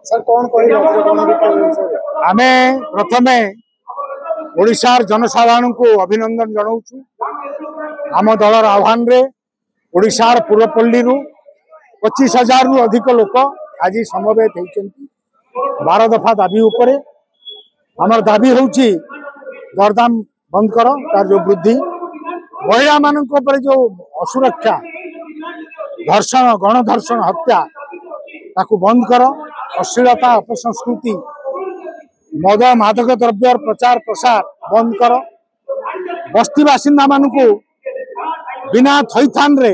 Sir कौन आमे प्रथमे ओडिशार जनसाधारण को अभिनंदन जनाऊँ। आम दलर आह्वान रे ओडिशार पूर्वपल्ली 25,000 रु अधिक लोक आज समवेत होती 12 दफा दाबी उपरे आमर दाबी होची दरदाम बंद कर तार जो वृद्धि महिला मान जो असुरक्षा धर्षण गणधर्षण हत्या ताकू बंद कर अश्लीलता अपसंस्कृति मद मादक द्रव्य प्रचार प्रसार बंद कर बस्ती बासिंदा मान को बिना थैथान रे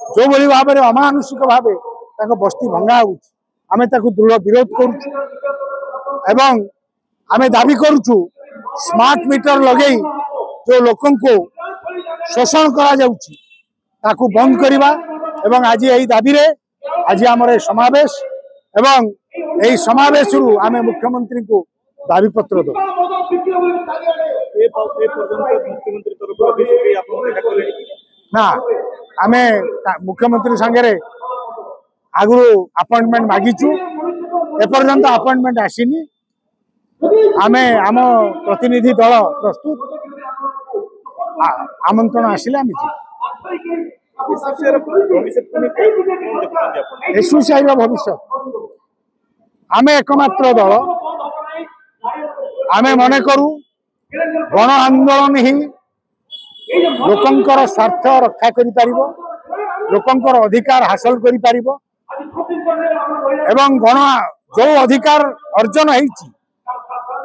जो भली भाव में अमानुषिक भाव बस्ती भंगा आम दृढ़ विरोध करुँ आमे दाबी करुचु स्मार्ट मीटर लगे जो लोक शोषण करा बंद करवा एवं आज यही दाबी रे आज आमर समावेश एवं यही समावेश रु आमे मुख्यमंत्री को दाबी पत्र दो ना आमे मुख्यमंत्री संगे आगु अपॉइंटमेंट मागिचु एपर्यंत अपॉइंटमेंट आसीनी आमे आम प्रतिनिधि दल प्रस्तुत आमंत्रण आसिले आम एसोसिआई भविष्य आमे एकमात्र दल आमे मने करू गण आंदोलन ही लोकंकर स्वार्थ रक्षा करि पारिबो लोकंकर अधिकार हासिल करि पारिबो एवं गण जो अधिकार अर्जन होईची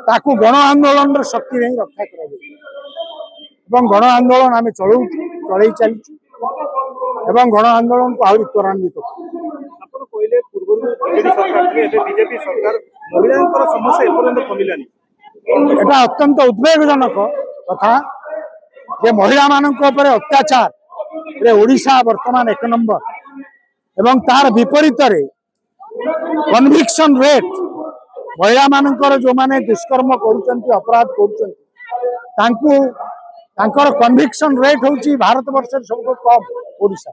ताकू गण आंदोलन शक्ति नहीं रक्षा कर गण आंदोलन आम चल चलू एवं गण आंदोलन को आहरी त्वरान्वित एटा अत्यंत उद्वेगजनक कथा जे महिला मानक अत्याचार ओडिशा वर्तमान 1 नंबर एवं तार विपरीत कन्विक्शन रेट महिला मानकर जो माने दुष्कर्म करुचंती अपराध करुचंती कन्विक्शन रेट होची भारत वर्ष सबको कम ओडिशा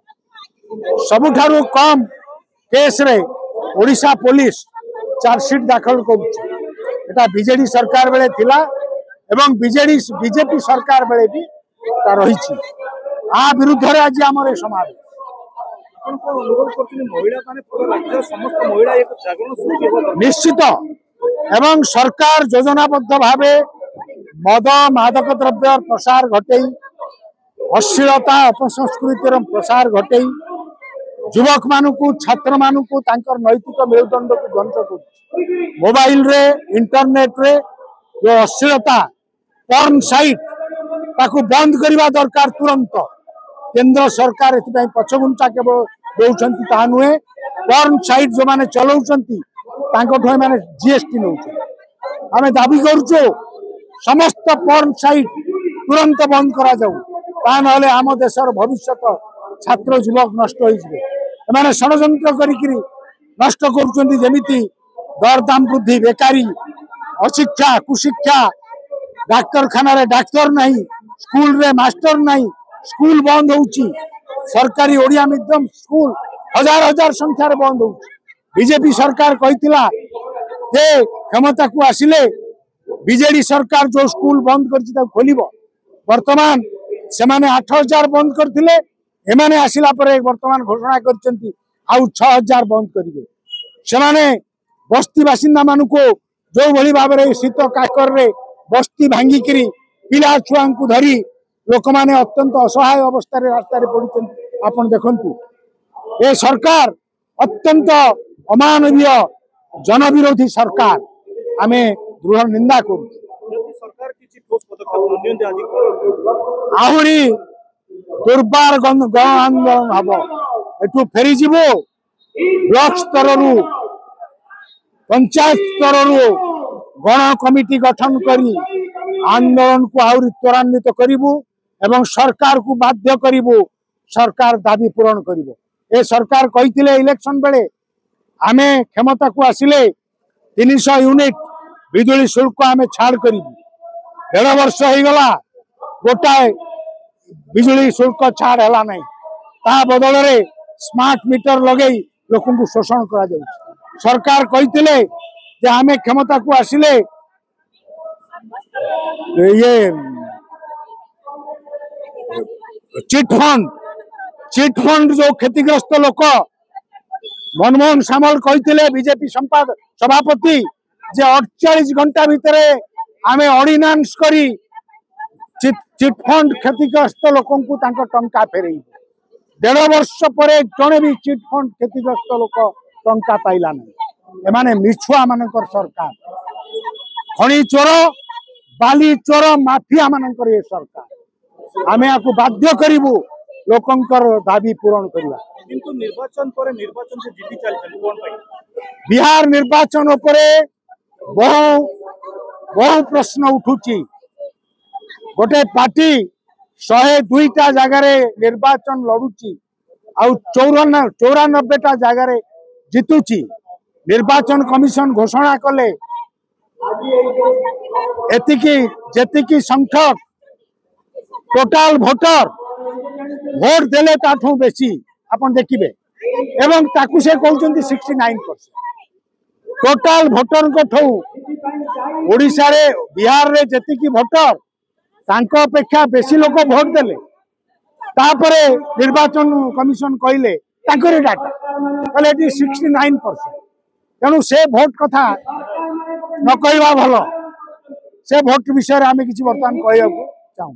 सबुठारु कम केस रे ओडिशा पुलिस चार्जशीट दाखल करुची एटा बीजेडी सरकार बेले थिला एवं बीजेपी सरकार बेले भी ता रहिची आ विरुद्ध रे आज हमरे समाज निश्चित एवं सरकार योजनाबद्ध भावे मद मादक द्रव्य प्रसार घटे अश्लीलता अपसंस्कृतिर प्रसार घटे युवक मानू छात्र मानू नैतिक मेरुदंड को ध्वंस कर मोबाइल रे इंटरनेट रे जो अश्लीलता पर्न साइट ताकू बंद करने दरकार तुरंत केंद्र सरकार ए पछगुंचा केवल दौरान ता नुहे पर्न साइट जो मैंने चलाउछंती मैंने जीएसटी नौ आम दाबी करुचु समस्त पर्न साइट तुरंत बंद करा जाऊ ना आम देशर भविष्य छात्र युवक नष्ट हो षड्यंत्र करी नष्ट करुँच दरदाम वृद्धि बेकारी अशिक्षा कुशिक्षा डाक्तरखाना रे डाक्तर नहीं स्कूल रे मास्टर नहीं स्कूल बंद होउची सरकारी ओडिया मीडियम स्कूल हजार हजार संख्या बंद हो बीजेपी सरकार कहितिला जे क्षमता को आसिले बीजेडी सरकार जो स्कूल बंद करछि खोलिबो वर्तमान से माने 8,000 बंद करथिले एमाने आसिला परे वर्तमान घोषणा करछंती आउ 6,000 बंद करिवे से माने बस्ती बासिंदा मानु को जो भली भाव रे शीत काकर रे बस्ती भांगी करी पिला छुआ को धरी लोक माने अत्यंत असहाय अवस्था रे रास्ता रे पड़िछंती आपण देखंतु ए सरकार अत्यंत अमानवीय जनविरोधी सरकार आमे दृढ़ निंदा करू आहरी दुर्बार गण आंदोलन हम एठू फेरी जीवो ब्लॉक स्तर पंचायत स्तर गण कमिटी गठन करी आंदोलन को आहरी त्वरान्वित करिवु एवं सरकार को बाध्य करिवु सरकार दाबी पूरण करिवु ए सरकार कहिथिले इलेक्शन बेले आमे क्षमता को आसिले 300 यूनिट बिजुली शुल्क आमे छाड़ करिवु 1.5 वर्ष हो गला गोटाए बिजुली शुल्क छाड़ है नहीं ता बदल रे स्मार्ट मीटर लगे लोक शोषण करा सरकार कही जे आमे क्षमता को आसिले ये चिट फंड जो क्षतिग्रस्त लोक मनमोहन सामल कहते बीजेपी सभापति जे 48 घंटा भितर आमे ऑर्डिनेंस करी चिटफंड क्षतिग्रस्त लोक टंका फेर 1.5 वर्ष पर जड़े भी चिटफंड क्षतिग्रस्त लोक टंका पाइला नहीं। एमाने मिछुआ मानकर सरकार खनि चोर बाली चोर माफिया मानकर ये सरकार आमे आपको बाध्य करिवु लोकंकर दाबी पूरण करवा। किंतु निर्वाचन पर निर्वाचन से जीती चली कोन पाई बिहार निर्वाचन उपरे बहु प्रश्न उठुची। गोटे पार्टी 102टा जगार निर्वाचन लड़ुची आउ 94टा जगार जितुची। निर्वाचन कमिशन घोषणा कले जेतिकी संख्यक टोटाल भोटर भोट देले ताठू बेसी आपन देखिबे एवं ताकू से कहउचंती 69%। टोटाल भोटर को ठौ ओडिसा रे बिहार रे जेतिकी भोटर तांको अपेक्षा बेसी लोक भोट देले तापरे निर्वाचन कमिशन कहले तांकरे डाटा कहले 69%। तेणु से भोट कथा न कहवा भलो से भोट विषय आमे किछि वर्तमान कहया चाहू।